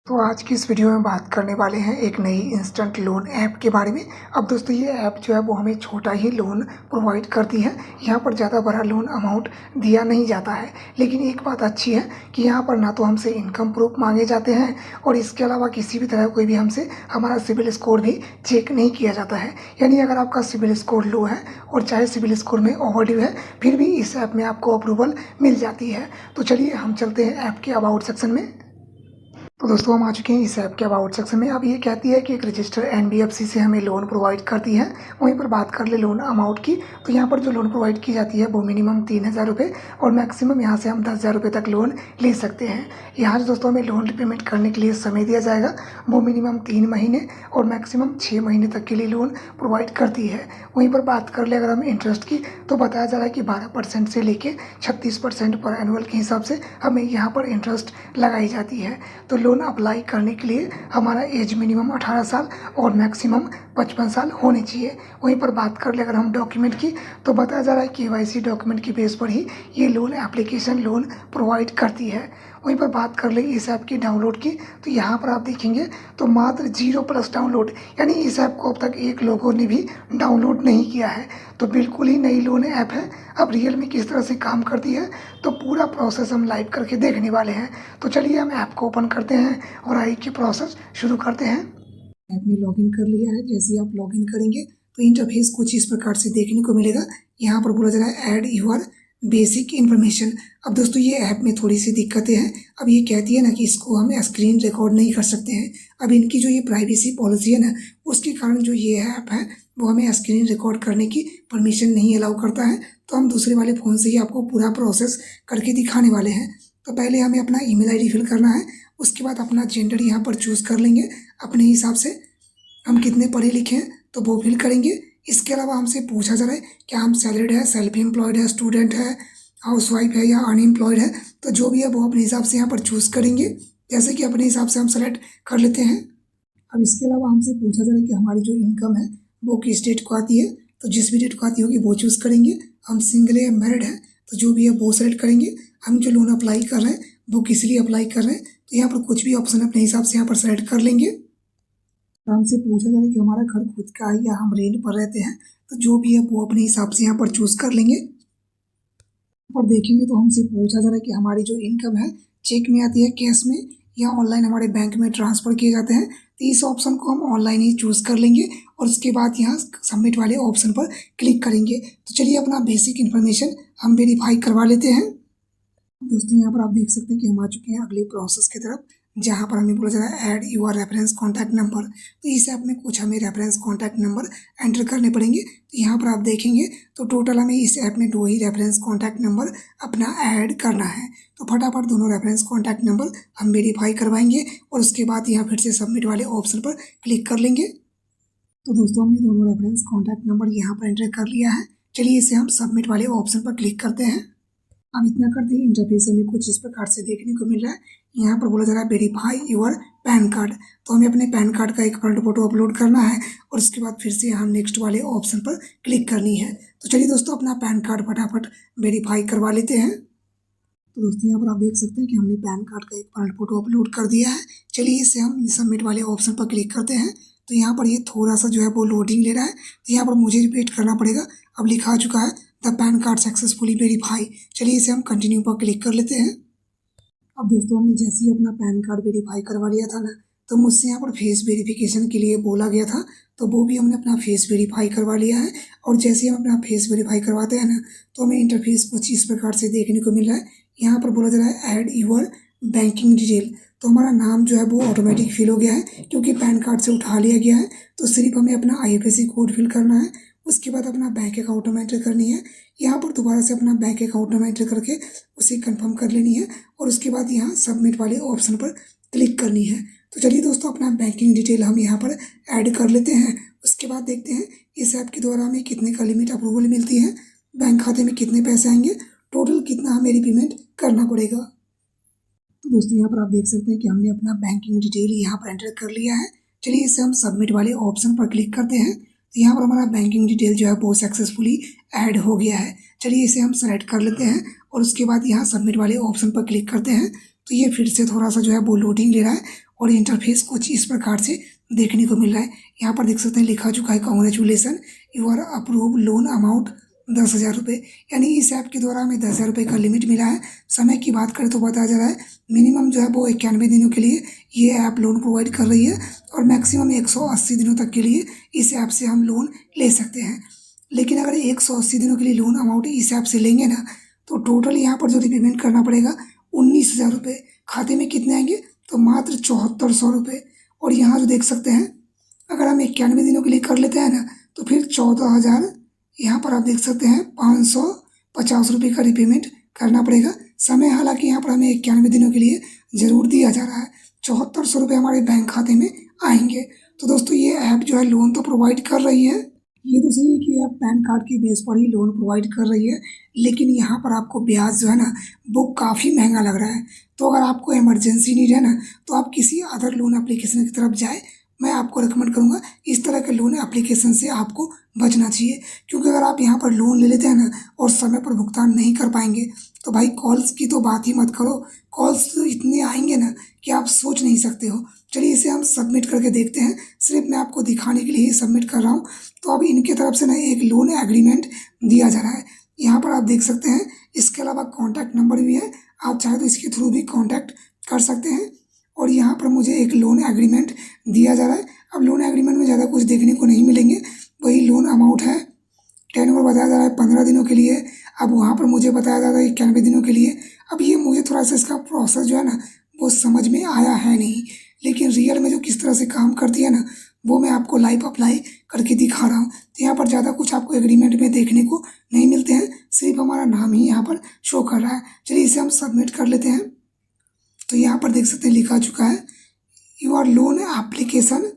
तो आज की इस वीडियो में बात करने वाले हैं एक नई इंस्टेंट लोन ऐप के बारे में। अब दोस्तों ये ऐप जो है वो हमें छोटा ही लोन प्रोवाइड करती है। यहाँ पर ज़्यादा बड़ा लोन अमाउंट दिया नहीं जाता है, लेकिन एक बात अच्छी है कि यहाँ पर ना तो हमसे इनकम प्रूफ मांगे जाते हैं और इसके अलावा किसी भी तरह कोई भी हमसे हमारा सिबिल स्कोर भी चेक नहीं किया जाता है। यानी अगर आपका सिबिल स्कोर लो है और चाहे सिबिल स्कोर में ओवरड्यू है, फिर भी इस ऐप में आपको अप्रूवल मिल जाती है। तो चलिए हम चलते हैं ऐप के अबाउट सेक्शन में। तो दोस्तों हम आ चुके हैं इस ऐप के अबाउट सेक्शन में। अब ये कहती है कि एक रजिस्टर्ड एनबीएफसी से हमें लोन प्रोवाइड करती है। वहीं पर बात कर ले लोन अमाउंट की, तो यहाँ पर जो लोन प्रोवाइड की जाती है वो मिनिमम 3,000 रुपये और मैक्सिमम यहाँ से हम 10,000 रुपये तक लोन ले सकते हैं। यहाँ से दोस्तों हमें लोन रिपेमेंट करने के लिए समय दिया जाएगा, वो मिनिमम 3 महीने और मैक्सिमम 6 महीने तक के लिए लोन प्रोवाइड करती है। वहीं पर बात कर ले अगर हम इंटरेस्ट की, तो बताया जा रहा है कि 12% से लेके 36% पर एनुअल के हिसाब से हमें यहाँ पर इंटरेस्ट लगाई जाती है। तो लोन अप्लाई करने के लिए हमारा एज मिनिमम 18 साल और मैक्सिमम 55 साल होनी चाहिए। वहीं पर बात कर ले अगर हम डॉक्यूमेंट की, तो बताया जा रहा है कि KYC डॉक्यूमेंट की बेस पर ही ये लोन एप्लीकेशन लोन प्रोवाइड करती है। वहीं पर बात कर ले इस ऐप की डाउनलोड की, तो यहाँ पर आप देखेंगे तो मात्र 0+ डाउनलोड, यानी इस ऐप को अब तक एक लोगों ने भी डाउनलोड नहीं किया है। तो बिल्कुल ही नई लोन ऐप है। अब रियल में किस तरह से काम करती है तो पूरा प्रोसेस हम लाइव करके देखने वाले हैं। तो चलिए हम ऐप को ओपन करते हैं और आई की प्रोसेस शुरू करते हैं। ऐप में लॉगिन कर लिया है। जैसे ही आप लॉगिन करेंगे तो इंटरफेस कुछ इस प्रकार से देखने को मिलेगा। यहाँ पर बोला जा रहा है ऐड यूर बेसिक इन्फॉर्मेशन। अब दोस्तों ये ऐप में थोड़ी सी दिक्कतें हैं। अब ये कहती है ना कि इसको हम स्क्रीन रिकॉर्ड नहीं कर सकते हैं। अब इनकी जो ये प्राइवेसी पॉलिसी है ना, उसके कारण जो ये ऐप है वो हमें स्क्रीन रिकॉर्ड करने की परमिशन नहीं अलाउ करता है। तो हम दूसरे वाले फ़ोन से ही आपको पूरा प्रोसेस करके दिखाने वाले हैं। तो पहले हमें अपना ईमेल आईडी फिल करना है, उसके बाद अपना जेंडर यहाँ पर चूज़ कर लेंगे अपने हिसाब से। हम कितने पढ़े लिखे हैं तो वो फिल करेंगे। इसके अलावा हमसे पूछा जा रहा है क्या हम सैलरीड है, सेल्फ एम्प्लॉयड है, स्टूडेंट है, हाउसवाइफ है या अनएम्प्लॉयड है। तो जो भी है वो अपने हिसाब से यहाँ पर चूज़ करेंगे, जैसे कि अपने हिसाब से हम सेलेक्ट कर लेते हैं। अब इसके अलावा हमसे पूछा जा रहा है कि हमारी जो इनकम है वो किस डेट को आती है। तो जिस भी डेट को आती होगी वो चूज़ करेंगे। हम सिंगल है या मैरिड है तो जो भी है वो सेलेक्ट करेंगे। हम जो लोन अप्लाई कर रहे हैं वो किस लिए अप्लाई कर रहे हैं, तो यहाँ पर कुछ भी ऑप्शन अपने हिसाब से यहाँ पर सेलेक्ट कर लेंगे। हमसे पूछा जा रहा है कि हमारा घर खुद का है या हम रेंट पर रहते हैं, तो जो भी है वो अपने हिसाब से यहाँ पर चूज़ कर लेंगे। और देखेंगे तो हमसे पूछा जा रहा है कि हमारी जो इनकम है चेक में आती है, कैश में या ऑनलाइन हमारे बैंक में ट्रांसफ़र किए जाते हैं। तो इस ऑप्शन को हम ऑनलाइन ही चूज़ कर लेंगे और उसके बाद यहाँ सबमिट वाले ऑप्शन पर क्लिक करेंगे। तो चलिए अपना बेसिक इन्फॉर्मेशन हम वेरीफाई करवा लेते हैं। दोस्तों यहाँ पर आप देख सकते हैं कि हम आ चुके हैं अगले प्रोसेस की तरफ, जहाँ पर हमें बोला जा रहा है add your reference contact number. तो इस ऐप में कुछ हमें रेफरेंस कॉन्टैक्ट नंबर एंटर करने पड़ेंगे। तो यहाँ पर आप देखेंगे तो टोटल हमें इस ऐप में 2 ही रेफरेंस कॉन्टैक्ट नंबर अपना ऐड करना है। तो फटाफट दोनों रेफरेंस कॉन्टैक्ट नंबर हम वेरीफाई करवाएंगे और उसके बाद यहाँ फिर से सबमिट वाले ऑप्शन पर क्लिक कर लेंगे। तो दोस्तों हमने दोनों रेफरेंस कॉन्टैक्ट नंबर यहाँ पर एंटर कर लिया है। चलिए इसे हम सबमिट वाले ऑप्शन पर क्लिक करते हैं। अब इतना करते ही इंटरफेस हमें कुछ इस प्रकार से देखने को मिल रहा है। यहाँ पर बोला जा रहा है वेरीफाई यूर पैन कार्ड। तो हमें अपने पैन कार्ड का एक फ्रंट फोटो अपलोड करना है और उसके बाद फिर से हम नेक्स्ट वाले ऑप्शन पर क्लिक करनी है। तो चलिए दोस्तों अपना पैन कार्ड फटाफट वेरीफाई करवा लेते हैं। तो दोस्तों यहाँ पर आप देख सकते हैं कि हमने पैन कार्ड का एक फ्रंट फोटो अपलोड कर दिया है। चलिए इसे हम सबमिट वाले ऑप्शन पर क्लिक करते हैं। तो यहाँ पर ये थोड़ा सा जो है वो लोडिंग ले रहा है, तो यहाँ पर मुझे वेट करना पड़ेगा। अब लिखा चुका है the pan card successfully verify. चलिए इसे हम कंटिन्यू पर क्लिक कर लेते हैं। अब दोस्तों हमने जैसे ही अपना पैन कार्ड वेरीफाई करवा लिया था ना, तो मुझसे यहाँ पर फेस वेरिफिकेशन के लिए बोला गया था, तो वो भी हमने अपना फेस वेरीफाई करवा लिया है। और जैसे ही हम अपना फेस वेरीफाई करवाते हैं ना, तो हमें इंटरफेस कुछ इस प्रकार से देखने को मिल रहा है। यहाँ पर बोला जा रहा है ऐड यूर बैंकिंग डिटेल। तो हमारा नाम जो है वो ऑटोमेटिक फिल हो गया है, क्योंकि पैन कार्ड से उठा लिया गया है। तो सिर्फ हमें अपना IFSC कोड फिल करना है, उसके बाद अपना बैंक अकाउंट नंबर एंटर करनी है। यहाँ पर दोबारा से अपना बैंक अकाउंट नंबर एंटर करके उसे कंफर्म कर लेनी है और उसके बाद यहाँ सबमिट वाले ऑप्शन पर क्लिक करनी है। तो चलिए दोस्तों अपना बैंकिंग डिटेल हम यहाँ पर ऐड कर लेते हैं। उसके बाद देखते हैं इस ऐप के द्वारा हमें कितने का लिमिट अप्रूवल मिलती है, बैंक खाते में कितने पैसे आएंगे, टोटल कितना हमें रिपेमेंट करना पड़ेगा। तो दोस्तों यहाँ पर आप देख सकते हैं कि हमने अपना बैंकिंग डिटेल यहाँ पर एंटर कर लिया है। चलिए इसे हम सबमिट वाले ऑप्शन पर क्लिक करते हैं। तो यहाँ पर हमारा बैंकिंग डिटेल जो है वो सक्सेसफुली ऐड हो गया है। चलिए इसे हम सेलेक्ट कर लेते हैं और उसके बाद यहाँ सबमिट वाले ऑप्शन पर क्लिक करते हैं। तो ये फिर से थोड़ा सा जो है वो लोडिंग ले रहा है और इंटरफेस कुछ इस प्रकार से देखने को मिल रहा है। यहाँ पर देख सकते हैं लिखा चुका है congratulation you are approve loan amount 10,000 रुपये, यानी इस ऐप के द्वारा हमें 10,000 रुपये का लिमिट मिला है। समय की बात करें तो बताया जा रहा है मिनिमम जो है वो 91 दिनों के लिए ये ऐप लोन प्रोवाइड कर रही है और मैक्सिमम 180 दिनों तक के लिए इस ऐप से हम लोन ले सकते हैं। लेकिन अगर 180 दिनों के लिए लोन अमाउंट इस ऐप से लेंगे ना तो टोटल यहाँ पर जो रिपेमेंट करना पड़ेगा 19,000 रुपये। खाते में कितने आएंगे तो मात्र 7400 रुपये। और यहाँ जो देख सकते हैं अगर हम 91 दिनों के लिए कर लेते हैं ना तो फिर 14,000 यहाँ पर आप देख सकते हैं 550 रुपये का रिपेमेंट करना पड़ेगा। समय हालांकि यहाँ पर हमें 91 दिनों के लिए ज़रूर दिया जा रहा है। 7400 रुपये हमारे बैंक खाते में आएंगे। तो दोस्तों ये ऐप जो है लोन तो प्रोवाइड कर रही है, ये तो सही है कि आप पैन कार्ड के बेस पर ही लोन प्रोवाइड कर रही है, लेकिन यहाँ पर आपको ब्याज जो है ना वो काफ़ी महंगा लग रहा है। तो अगर आपको इमरजेंसी नीड है ना तो आप किसी अदर लोन एप्लीकेशन की तरफ जाए। मैं आपको रिकमेंड करूँगा इस तरह के लोन एप्लीकेशन से आपको बचना चाहिए, क्योंकि अगर आप यहाँ पर लोन ले लेते हैं ना और समय पर भुगतान नहीं कर पाएंगे तो भाई कॉल्स की तो बात ही मत करो, कॉल्स तो इतने आएंगे ना कि आप सोच नहीं सकते हो। चलिए इसे हम सबमिट करके देखते हैं, सिर्फ मैं आपको दिखाने के लिए ही सबमिट कर रहा हूँ। तो अब इनकी तरफ से ना एक लोन एग्रीमेंट दिया जा रहा है, यहाँ पर आप देख सकते हैं। इसके अलावा कॉन्टैक्ट नंबर भी है, आप चाहे तो इसके थ्रू भी कॉन्टैक्ट कर सकते हैं। और यहाँ पर मुझे एक लोन एग्रीमेंट दिया जा रहा है। अब लोन एग्रीमेंट में ज़्यादा कुछ देखने को नहीं मिलेंगे, वही लोन अमाउंट है। टेन्योर बताया जा रहा है 15 दिनों के लिए। अब वहाँ पर मुझे बताया जा रहा है 91 दिनों के लिए। अब ये मुझे थोड़ा सा इसका प्रोसेस जो है ना वो समझ में आया है नहीं, लेकिन रियल में जो किस तरह से काम करती है ना वो मैं आपको लाइव अप्लाई करके दिखा रहा हूँ। तो यहाँ पर ज़्यादा कुछ आपको एग्रीमेंट में देखने को नहीं मिलते हैं, सिर्फ हमारा नाम ही यहाँ पर शो कर रहा है। चलिए इसे हम सबमिट कर लेते हैं। तो यहाँ पर देख सकते हैं लिखा चुका है your loan application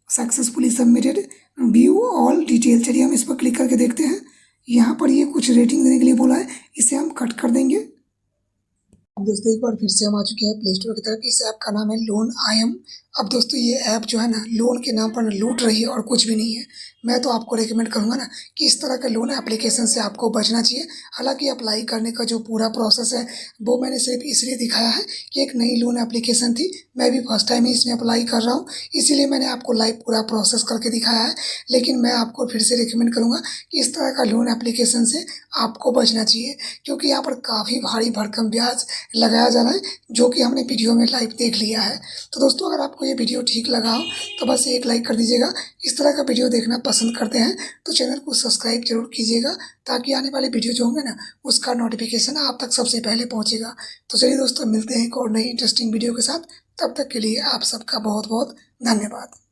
successfully submitted, view all detail. चलिए हम इस पर क्लिक करके देखते हैं। यहाँ पर ये कुछ रेटिंग देने के लिए बोला है, इसे हम कट कर देंगे। अब दोस्तों एक बार फिर से हम आ चुके हैं प्ले स्टोर की तरफ। इस ऐप का नाम है लोन IM। अब दोस्तों ये ऐप जो है ना लोन के नाम पर लूट रही है और कुछ भी नहीं है। मैं तो आपको रेकमेंड करूंगा ना कि इस तरह के लोन एप्लीकेशन से आपको बचना चाहिए। हालांकि अप्लाई करने का जो पूरा प्रोसेस है वो मैंने सिर्फ इसलिए दिखाया है कि एक नई लोन एप्लीकेशन थी, मैं भी फर्स्ट टाइम ही इसमें अप्लाई कर रहा हूँ, इसीलिए मैंने आपको लाइव पूरा प्रोसेस करके दिखाया है। लेकिन मैं आपको फिर से रिकमेंड करूँगा कि इस तरह का लोन एप्लीकेशन से आपको बचना चाहिए, क्योंकि यहाँ पर काफ़ी भारी भरकम ब्याज लगाया जा रहा है, जो कि हमने वीडियो में लाइव देख लिया है। तो दोस्तों अगर आपको ये वीडियो ठीक लगा हो तो बस एक लाइक कर दीजिएगा। इस तरह का वीडियो देखना पसंद करते हैं तो चैनल को सब्सक्राइब जरूर कीजिएगा, ताकि आने वाले वीडियो जो होंगे ना उसका नोटिफिकेशन आप तक सबसे पहले पहुंचेगा। तो चलिए दोस्तों मिलते हैं एक और नई इंटरेस्टिंग वीडियो के साथ, तब तक के लिए आप सबका बहुत बहुत धन्यवाद।